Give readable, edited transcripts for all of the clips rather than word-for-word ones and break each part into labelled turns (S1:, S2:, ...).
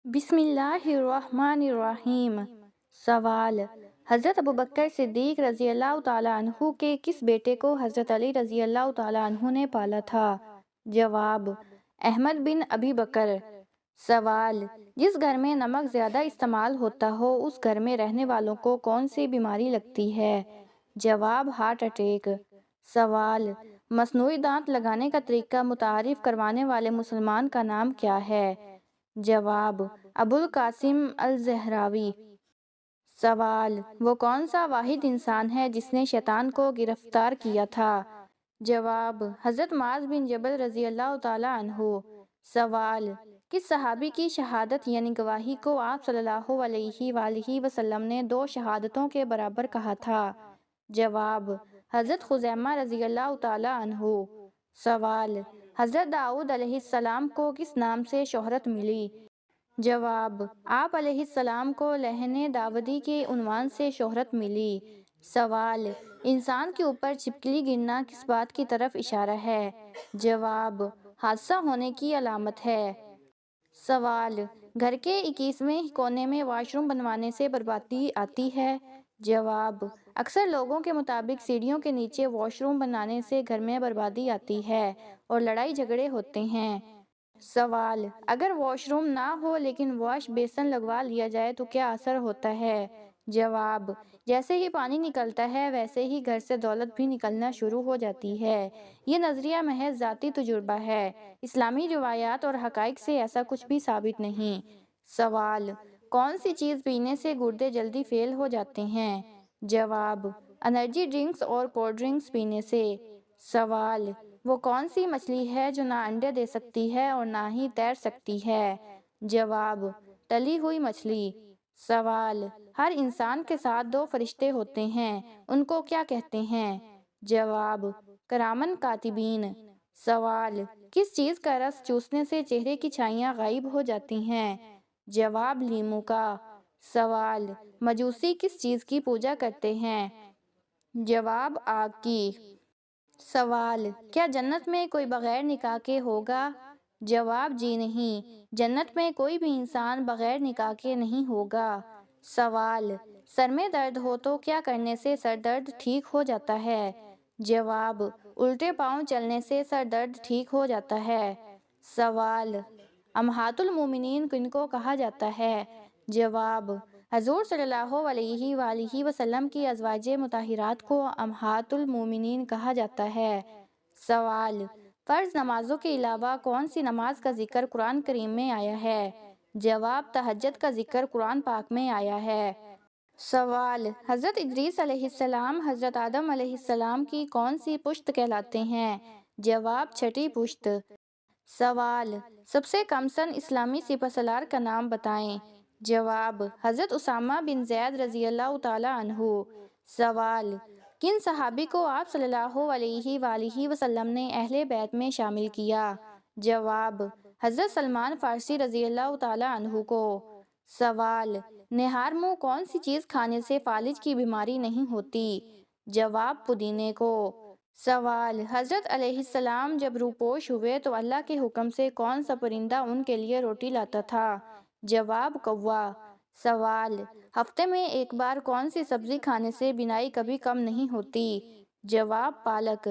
S1: بسم اللہ الرحمن الرحیم۔ سوال: حضرت ابوبکر صدیق رضی اللہ تعالیٰ عنہ کے کس بیٹے کو حضرت علی رضی اللہ تعالیٰ عنہ نے پالا تھا؟ جواب: احمد بن ابی بکر۔ سوال: جس گھر میں نمک زیادہ استعمال ہوتا ہو اس گھر میں رہنے والوں کو کون سی بیماری لگتی ہے؟ جواب: ہارٹ اٹیک۔ سوال: مصنوعی دانت لگانے کا طریقہ متعارف کروانے والے مسلمان کا نام کیا ہے؟ جواب: ابوالقاسم الزہراوی۔ سوال: وہ کون سا واحد انسان ہے جس نے شیطان کو گرفتار کیا تھا؟ جواب: حضرت معاذ بن جبل رضی اللہ تعالیٰ عنہ۔ سوال: کس صحابی کی شہادت یعنی گواہی کو آپ صلی اللہ علیہ وآلہ وسلم نے 2 شہادتوں کے برابر کہا تھا؟ جواب: حضرت خزیمہ رضی اللہ تعالیٰ عنہ۔ سوال: حضرت داؤد علیہ السلام کو کس نام سے شہرت ملی؟ جواب: آپ علیہ السلام کو لہن داودی کے عنوان سے شہرت ملی۔ سوال: انسان کے اوپر چھپکلی گرنا کس بات کی طرف اشارہ ہے؟ جواب: حادثہ ہونے کی علامت ہے۔ سوال: گھر کے 21ویں کونے میں واش روم بنوانے سے بربادی آتی ہے؟ جواب: اکثر لوگوں کے مطابق سیڑھیوں کے نیچے واش روم بنانے سے گھر میں بربادی آتی ہے اور لڑائی جھگڑے ہوتے ہیں۔ سوال: اگر واش روم نہ ہو لیکن واش بیسن لگوا لیا جائے تو کیا اثر ہوتا ہے؟ جواب: جیسے ہی پانی نکلتا ہے ویسے ہی گھر سے دولت بھی نکلنا شروع ہو جاتی ہے۔ یہ نظریہ محض ذاتی تجربہ ہے، اسلامی روایات اور حقائق سے ایسا کچھ بھی ثابت نہیں۔ سوال: کون سی چیز پینے سے گردے جلدی فیل ہو جاتے ہیں؟ جواب: انرجی ڈرنکس اور کولڈ ڈرنکس پینے سے۔ سوال: وہ کون سی مچھلی ہے جو نہ انڈے دے سکتی ہے اور نہ ہی تیر سکتی ہے؟ جواب: تلی ہوئی مچھلی۔ سوال: ہر انسان کے ساتھ 2 فرشتے ہوتے ہیں، ان کو کیا کہتے ہیں؟ جواب: کرامن کاتبین۔ سوال: کس چیز کا رس چوسنے سے چہرے کی چھائیاں غائب ہو جاتی ہیں؟ جواب: لیموں کا۔ سوال: مجوسی کس چیز کی پوجا کرتے ہیں؟ جواب: آگ کی۔ سوال: کیا جنت میں کوئی بغیر نکاح کے ہوگا؟ جواب: جی نہیں، جنت میں کوئی بھی انسان بغیر نکاح کے نہیں ہوگا۔ سوال: سر میں درد ہو تو کیا کرنے سے سر درد ٹھیک ہو جاتا ہے؟ جواب: الٹے پاؤں چلنے سے سر درد ٹھیک ہو جاتا ہے۔ سوال: امہات المومنین کن کو کہا جاتا ہے؟ جواب: حضور صلی اللہ علیہ وآلہ وسلم کی ازواج مطہرات کو امہات المومنین کہا جاتا ہے۔ سوال: فرض نمازوں کے علاوہ کون سی نماز کا ذکر قرآن کریم میں آیا ہے؟ جواب: تہجد کا ذکر قرآن پاک میں آیا ہے۔ سوال: حضرت ادریس علیہ السلام حضرت آدم علیہ السلام کی کون سی پشت کہلاتے ہیں؟ جواب: چھٹی پشت۔ سوال: سب سے کم سن اسلامی سپہ سالار کا نام بتائیں۔ جواب: حضرت اسامہ بن زید رضی اللہ تعالیٰ عنہ۔ سوال: کن صحابی کو آپ صلی اللہ علیہ وآلہ وسلم نے اہل بیت میں شامل کیا؟ جواب: حضرت سلمان فارسی رضی اللہ تعالیٰ عنہ کو۔ سوال: نہار منہ کون سی چیز کھانے سے فالج کی بیماری نہیں ہوتی؟ جواب: پودینے کو۔ سوال: حضرت علیہ السلام جب روپوش ہوئے تو اللہ کے حکم سے کون سا پرندہ ان کے لیے روٹی لاتا تھا؟ جواب: کوا۔ سوال: ہفتے میں ایک بار کون سی سبزی کھانے سے بینائی کبھی کم نہیں ہوتی؟ جواب: پالک۔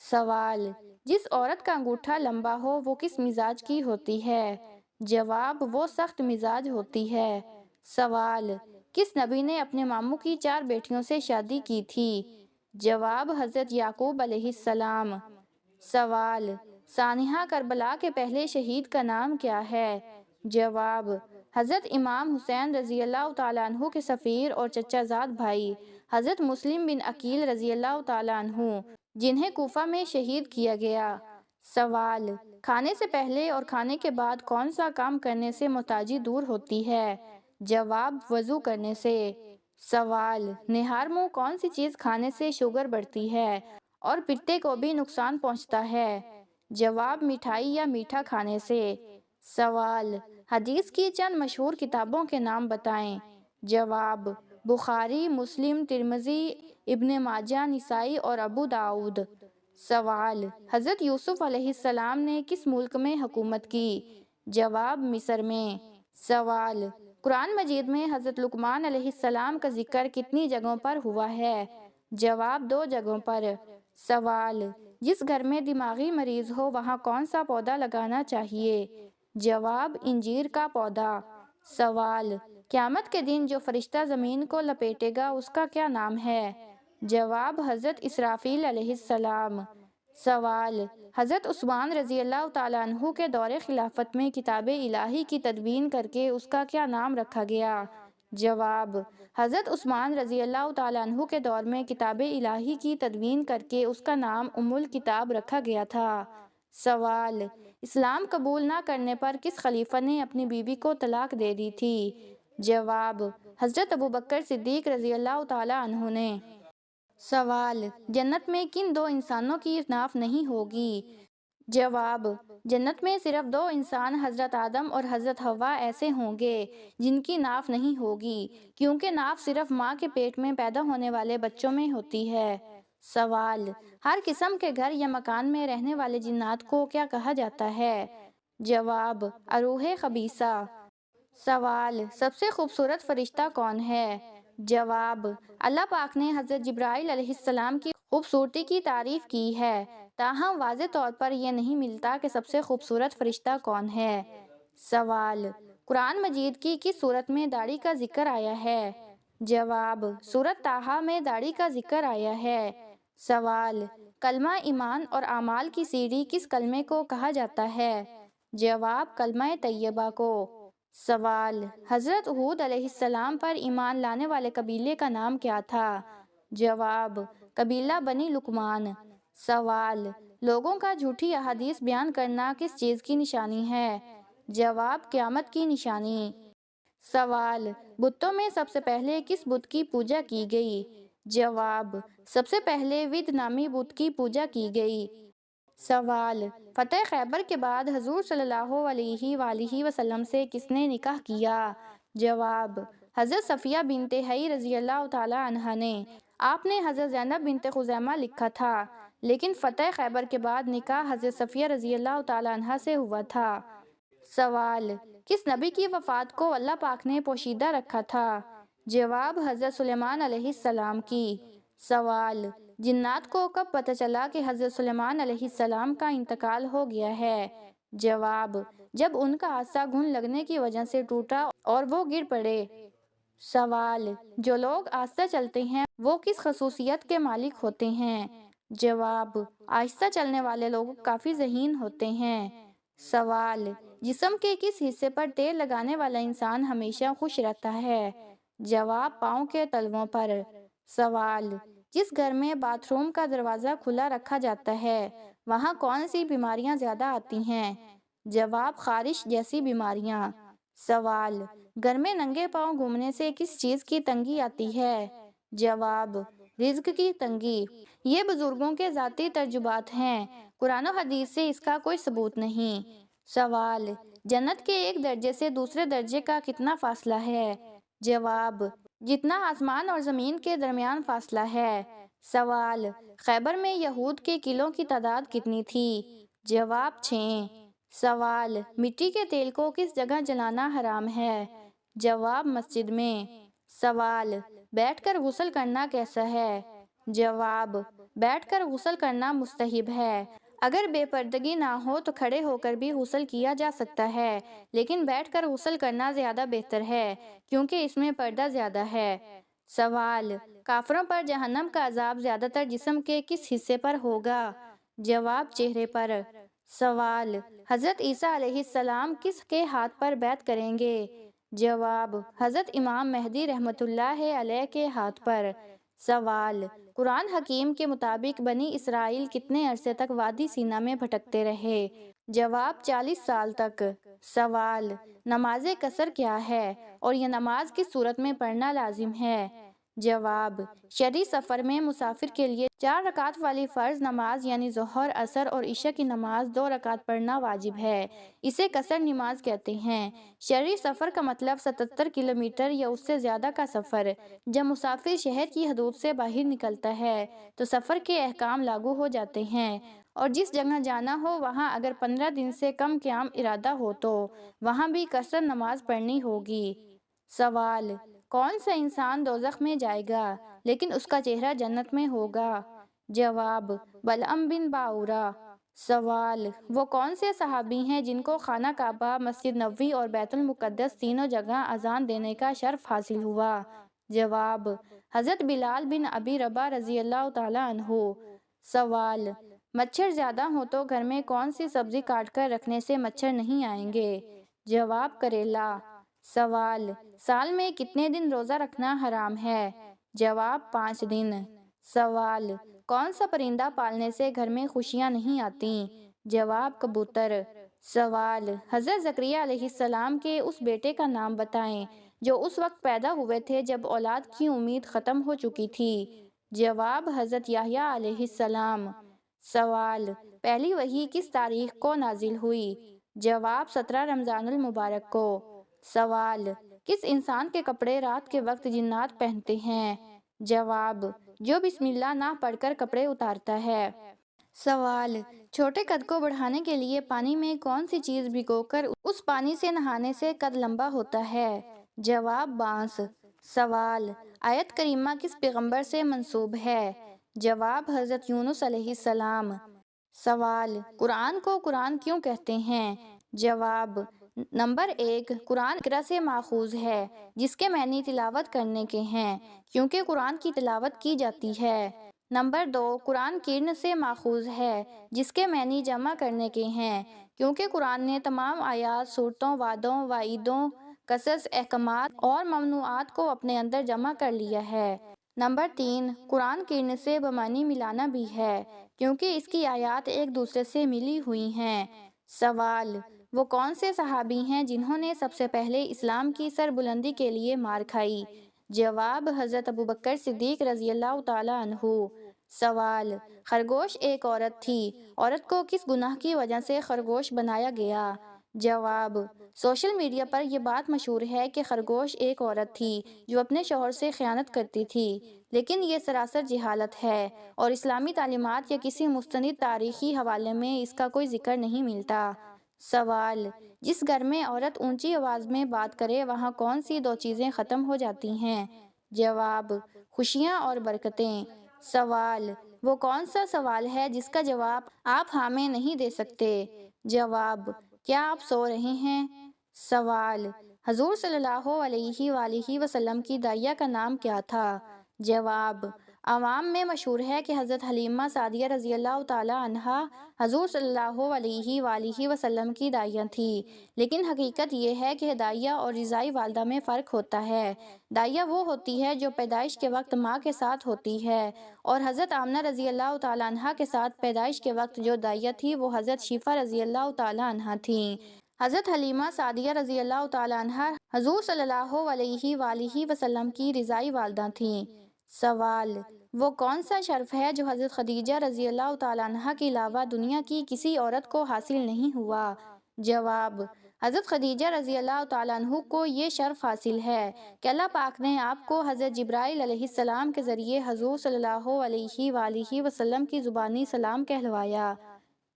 S1: سوال: جس عورت کا انگوٹھا لمبا ہو وہ کس مزاج کی ہوتی ہے؟ جواب: وہ سخت مزاج ہوتی ہے۔ سوال: کس نبی نے اپنے ماموں کی 4 بیٹیوں سے شادی کی تھی؟ جواب: حضرت یعقوب علیہ السلام۔ سوال: سانحہ کربلا کے پہلے شہید کا نام کیا ہے؟ جواب: حضرت امام حسین رضی اللہ تعالیٰ عنہ کے سفیر اور چچا زاد بھائی حضرت مسلم بن عقیل رضی اللہ تعالیٰ عنہ، جنہیں کوفہ میں شہید کیا گیا۔ سوال: کھانے سے پہلے اور کھانے کے بعد کون سا کام کرنے سے محتاجی دور ہوتی ہے؟ جواب: وضو کرنے سے۔ سوال: نہار منہ کون سی چیز کھانے سے شوگر بڑھتی ہے اور پتے کو بھی نقصان پہنچتا ہے؟ جواب: مٹھائی یا میٹھا کھانے سے۔ سوال: حدیث کی چند مشہور کتابوں کے نام بتائیں۔ جواب: بخاری، مسلم، ترمذی، ابن ماجہ، نسائی اور ابو داؤد۔ سوال: حضرت یوسف علیہ السلام نے کس ملک میں حکومت کی؟ جواب: مصر میں۔ سوال: قرآن مجید میں حضرت لقمان علیہ السلام کا ذکر کتنی جگہوں پر ہوا ہے؟ جواب: 2 جگہوں پر۔ سوال: جس گھر میں دماغی مریض ہو وہاں کون سا پودا لگانا چاہیے؟ جواب: انجیر کا پودا۔ سوال: قیامت کے دن جو فرشتہ زمین کو لپیٹے گا اس کا کیا نام ہے؟ جواب: حضرت اسرافیل علیہ السلام۔ سوال: حضرت عثمان رضی اللہ تعالیٰ عنہ کے دور خلافت میں کتاب الہی کی تدوین کر کے اس کا کیا نام رکھا گیا؟ جواب: حضرت عثمان رضی اللہ تعالیٰ عنہ کے دور میں کتاب الہی کی تدوین کر کے اس کا نام ام الکتاب رکھا گیا تھا۔ سوال: اسلام قبول نہ کرنے پر کس خلیفہ نے اپنی بیوی کو طلاق دے دی تھی؟ جواب: حضرت ابوبکر صدیق رضی اللہ تعالیٰ عنہ نے۔ سوال: جنت میں کن 2 انسانوں کی نعت نہیں ہوگی؟ جواب: جنت میں صرف 2 انسان حضرت آدم اور حضرت حوا ایسے ہوں گے جن کی نعت نہیں ہوگی، کیونکہ نعت صرف ماں کے پیٹ میں پیدا ہونے والے بچوں میں ہوتی ہے۔ سوال: ہر قسم کے گھر یا مکان میں رہنے والے جنات کو کیا کہا جاتا ہے؟ جواب: اروح خبیثہ۔ سوال: سب سے خوبصورت فرشتہ کون ہے؟ جواب: اللہ پاک نے حضرت جبرائیل علیہ السلام کی خوبصورتی کی تعریف کی ہے، تاہم واضح طور پر یہ نہیں ملتا کہ سب سے خوبصورت فرشتہ کون ہے۔ سوال: قرآن مجید کی کس سورت میں داڑھی کا ذکر آیا ہے؟ جواب: سورۃ طٰہٰ میں داڑھی کا ذکر آیا ہے۔ سوال: کلمہ ایمان اور اعمال کی سیڑھی کس کلمے کو کہا جاتا ہے؟ جواب: کلمہ طیبہ کو۔ سوال: حضرت ہود علیہ السلام پر ایمان لانے والے قبیلے کا نام کیا تھا؟ جواب: قبیلہ بنی لقمان۔ سوال: لوگوں کا جھوٹی احادیث بیان کرنا کس چیز کی نشانی ہے؟ جواب: قیامت کی نشانی۔ سوال: بتوں میں سب سے پہلے کس بت کی پوجا کی گئی؟ جواب: سب سے پہلے ود نامی بت کی پوجا کی گئی۔ سوال: فتح خیبر کے بعد حضور صلی اللہ علیہ وآلہ وسلم سے کس نے نکاح کیا؟ جواب: حضرت صفیہ بنت حیی رضی اللہ تعالیٰ عنہا نے۔ آپ نے حضرت زینب بنت خزیمہ لکھا تھا، لیکن فتح خیبر کے بعد نکاح حضرت صفیہ رضی اللہ تعالیٰ عنہا سے ہوا تھا۔ سوال: کس نبی کی وفات کو اللہ پاک نے پوشیدہ رکھا تھا؟ جواب: حضرت سلیمان علیہ السلام کی۔ سوال: جنات کو کب پتہ چلا کہ حضرت سلیمان علیہ السلام کا انتقال ہو گیا ہے؟ جواب: جب ان کا عصا گھن لگنے کی وجہ سے ٹوٹا اور وہ گر پڑے۔ سوال: جو لوگ آہستہ چلتے ہیں وہ کس خصوصیت کے مالک ہوتے ہیں؟ جواب: آہستہ چلنے والے لوگ کافی ذہین ہوتے ہیں۔ سوال: جسم کے کس حصے پر تیل لگانے والا انسان ہمیشہ خوش رہتا ہے؟ جواب: پاؤں کے تلووں پر۔ سوال: جس گھر میں باتھ روم کا دروازہ کھلا رکھا جاتا ہے وہاں کون سی بیماریاں زیادہ آتی ہیں؟ جواب: خارش جیسی بیماریاں۔ سوال: گھر میں ننگے پاؤں گھومنے سے کس چیز کی تنگی آتی ہے؟ جواب: رزق کی تنگی۔ یہ بزرگوں کے ذاتی تجربات ہیں، قرآن و حدیث سے اس کا کوئی ثبوت نہیں۔ سوال: جنت کے ایک درجے سے دوسرے درجے کا کتنا فاصلہ ہے؟ جواب: جتنا آسمان اور زمین کے درمیان فاصلہ ہے۔ سوال: خیبر میں یہود کے قلعوں کی تعداد کتنی تھی؟ جواب: 6۔ سوال: مٹی کے تیل کو کس جگہ جلانا حرام ہے؟ جواب: مسجد میں۔ سوال: بیٹھ کر غسل کرنا کیسا ہے؟ جواب: بیٹھ کر غسل کرنا مستحب ہے۔ اگر بے پردگی نہ ہو تو کھڑے ہو کر بھی غسل کیا جا سکتا ہے، لیکن بیٹھ کر غسل کرنا زیادہ بہتر ہے کیونکہ اس میں پردہ زیادہ ہے۔ سوال: کافروں پر جہنم کا عذاب زیادہ تر جسم کے کس حصے پر ہوگا؟ جواب: چہرے پر۔ سوال: حضرت عیسیٰ علیہ السلام کس کے ہاتھ پر بیعت کریں گے؟ جواب: حضرت امام مہدی رحمۃ اللہ علیہ کے ہاتھ پر۔ سوال: قرآن حکیم کے مطابق بنی اسرائیل کتنے عرصے تک وادی سینا میں بھٹکتے رہے؟ جواب: 40 سال تک۔ سوال: نماز قصر کیا ہے اور یہ نماز کس صورت میں پڑھنا لازم ہے؟ جواب: شرعی سفر میں مسافر کے لیے 4 رکعت والی فرض نماز یعنی ظہر، عصر اور عشاء کی نماز 2 رکعت پڑھنا واجب ہے، اسے قصر نماز کہتے ہیں۔ شرعی سفر کا مطلب 77 کلومیٹر یا اس سے زیادہ کا سفر۔ جب مسافر شہر کی حدود سے باہر نکلتا ہے تو سفر کے احکام لاگو ہو جاتے ہیں اور جس جگہ جانا ہو وہاں اگر 15 دن سے کم قیام ارادہ ہو تو وہاں بھی کثرت نماز پڑھنی ہوگی۔ سوال: کون سا انسان دوزخ میں جائے گا لیکن اس کا چہرہ جنت میں ہوگا؟ جواب: بلعم بن باورہ۔ سوال: وہ کون سے صحابی ہیں جن کو خانہ کعبہ، مسجد نبوی اور بیت المقدس تینوں جگہ اذان دینے کا شرف حاصل ہوا؟ جواب: حضرت بلال بن ابی رباح رضی اللہ تعالیٰ عنہ۔ سوال: مچھر زیادہ ہوں تو گھر میں کون سی سبزی کاٹ کر رکھنے سے مچھر نہیں آئیں گے؟ جواب: کریلا۔ سوال: سال میں کتنے دن روزہ رکھنا حرام ہے؟ جواب: 5 دن۔ سوال: کون سا پرندہ پالنے سے گھر میں خوشیاں نہیں آتیں؟ جواب: کبوتر۔ سوال: حضرت زکریا علیہ السلام کے اس بیٹے کا نام بتائیں جو اس وقت پیدا ہوئے تھے جب اولاد کی امید ختم ہو چکی تھی؟ جواب: حضرت یحییٰ علیہ السلام۔ سوال: پہلی وحی کس تاریخ کو نازل ہوئی؟ جواب: 17 رمضان المبارک کو۔ سوال: کس انسان کے کپڑے رات کے وقت جنات پہنتے ہیں؟ جواب: جو بسم اللہ نہ پڑھ کر کپڑے اتارتا ہے۔ سوال: چھوٹے قد کو بڑھانے کے لیے پانی میں کون سی چیز بھگو کر اس پانی سے نہانے سے قد لمبا ہوتا ہے؟ جواب: بانس۔ سوال: آیت کریمہ کس پیغمبر سے منسوب ہے؟ جواب: حضرت یونس علیہ السلام۔ سوال: قرآن کو قرآن کیوں کہتے ہیں؟ جواب: نمبر 1، قرآن اقرا سے ماخوذ ہے جس کے معنی تلاوت کرنے کے ہیں کیونکہ قرآن کی تلاوت کی جاتی ہے۔ نمبر 2، قرآن قرن سے ماخوذ ہے جس کے معنی جمع کرنے کے ہیں کیونکہ قرآن نے تمام آیات، صورتوں، وعدوں، وعیدوں، قصص، احکامات اور ممنوعات کو اپنے اندر جمع کر لیا ہے۔ نمبر 3، قرآن قرن سے بمعنی ملانا بھی ہے کیونکہ اس کی آیات ایک دوسرے سے ملی ہوئی ہیں۔ سوال: وہ کون سے صحابی ہیں جنہوں نے سب سے پہلے اسلام کی سربلندی کے لیے مار کھائی؟ جواب: حضرت ابوبکر صدیق رضی اللہ تعالیٰ عنہ۔ سوال: خرگوش ایک عورت تھی، عورت کو کس گناہ کی وجہ سے خرگوش بنایا گیا؟ جواب: سوشل میڈیا پر یہ بات مشہور ہے کہ خرگوش ایک عورت تھی جو اپنے شوہر سے خیانت کرتی تھی، لیکن یہ سراسر جہالت ہے اور اسلامی تعلیمات یا کسی مستند تاریخی حوالے میں اس کا کوئی ذکر نہیں ملتا۔ سوال: جس گھر میں عورت اونچی آواز میں بات کرے وہاں کون سی 2 چیزیں ختم ہو جاتی ہیں؟ جواب: خوشیاں اور برکتیں۔ سوال: وہ کون سا سوال ہے جس کا جواب آپ ہاں میں نہیں دے سکتے؟ جواب: کیا آپ سو رہے ہیں؟ سوال: حضور صلی اللہ علیہ وآلہ وسلم کی داعیہ کا نام کیا تھا؟ جواب: عوام میں مشہور ہے کہ حضرت حلیمہ سعدیہ رضی اللہ تعالیٰ عنہا حضور صلی اللہ علیہ وآلہ وسلم کی داعیہ تھی، لیکن حقیقت یہ ہے کہ داعیہ اور رضائی والدہ میں فرق ہوتا ہے۔ داعیہ وہ ہوتی ہے جو پیدائش کے وقت ماں کے ساتھ ہوتی ہے اور حضرت آمنہ رضی اللہ تعالیٰ عنہا کے ساتھ پیدائش کے وقت جو داعیہ تھی وہ حضرت شیفہ رضی اللہ تعالیٰ عنہا تھیں۔ حضرت حلیمہ سعدیہ رضی اللہ تعالیٰ عنہا حضور صلی اللہ علیہ وآلہ وسلم کی رضائی والدہ تھیں۔ سوال: وہ کون سا شرف ہے جو حضرت خدیجہ رضی اللہ تعالیٰ عنہا کے علاوہ دنیا کی کسی عورت کو حاصل نہیں ہوا؟ جواب: حضرت خدیجہ رضی اللہ تعالیٰ عنہ کو یہ شرف حاصل ہے کہ اللہ پاک نے آپ کو حضرت جبرائیل علیہ السلام کے ذریعے حضور صلی اللہ علیہ وآلہ وسلم کی زبانی سلام کہلوایا۔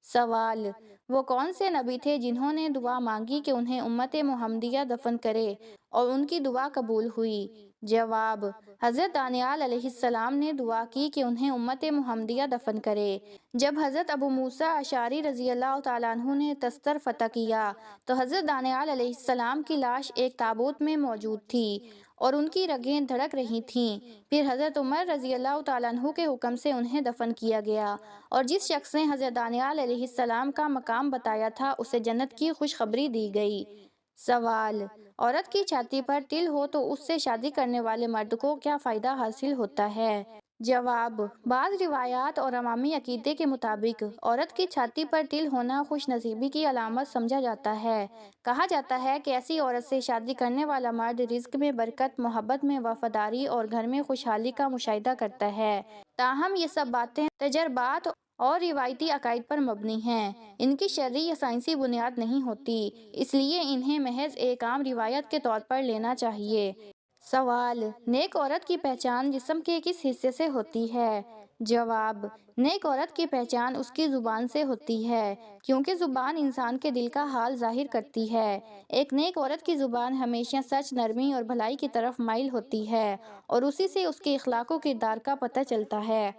S1: سوال: وہ کون سے نبی تھے جنہوں نے دعا مانگی کہ انہیں امت محمدیہ دفن کرے اور ان کی دعا قبول ہوئی؟ جواب: حضرت دانیال علیہ السلام نے دعا کی کہ انہیں امت محمدیہ دفن کرے۔ جب حضرت ابو موسیٰ اشعری رضی اللہ تعالیٰ عنہ نے تستر فتح کیا تو حضرت دانیال علیہ السلام کی لاش ایک تابوت میں موجود تھی اور ان کی رگیں دھڑک رہی تھیں۔ پھر حضرت عمر رضی اللہ تعالیٰ عنہ کے حکم سے انہیں دفن کیا گیا اور جس شخص نے حضرت دانیال علیہ السلام کا مقام بتایا تھا اسے جنت کی خوشخبری دی گئی۔ سوال: عورت کی چھاتی پر تل ہو تو اس سے شادی کرنے والے مرد کو کیا فائدہ حاصل ہوتا ہے؟ جواب: بعض روایات اور عوامی عقیدے کے مطابق عورت کی چھاتی پر تل ہونا خوش نصیبی کی علامت سمجھا جاتا ہے۔ کہا جاتا ہے کہ ایسی عورت سے شادی کرنے والا مرد رزق میں برکت، محبت میں وفاداری اور گھر میں خوشحالی کا مشاہدہ کرتا ہے۔ تاہم یہ سب باتیں تجربات اور روایتی عقائد پر مبنی ہیں، ان کی شرعی یا سائنسی بنیاد نہیں ہوتی، اس لیے انہیں محض ایک عام روایت کے طور پر لینا چاہیے۔ سوال: نیک عورت کی پہچان جسم کے کس حصے سے ہوتی ہے؟ جواب: نیک عورت کی پہچان اس کی زبان سے ہوتی ہے، کیونکہ زبان انسان کے دل کا حال ظاہر کرتی ہے۔ ایک نیک عورت کی زبان ہمیشہ سچ، نرمی اور بھلائی کی طرف مائل ہوتی ہے، اور اسی سے اس کے اخلاق و کردار کا پتہ چلتا ہے۔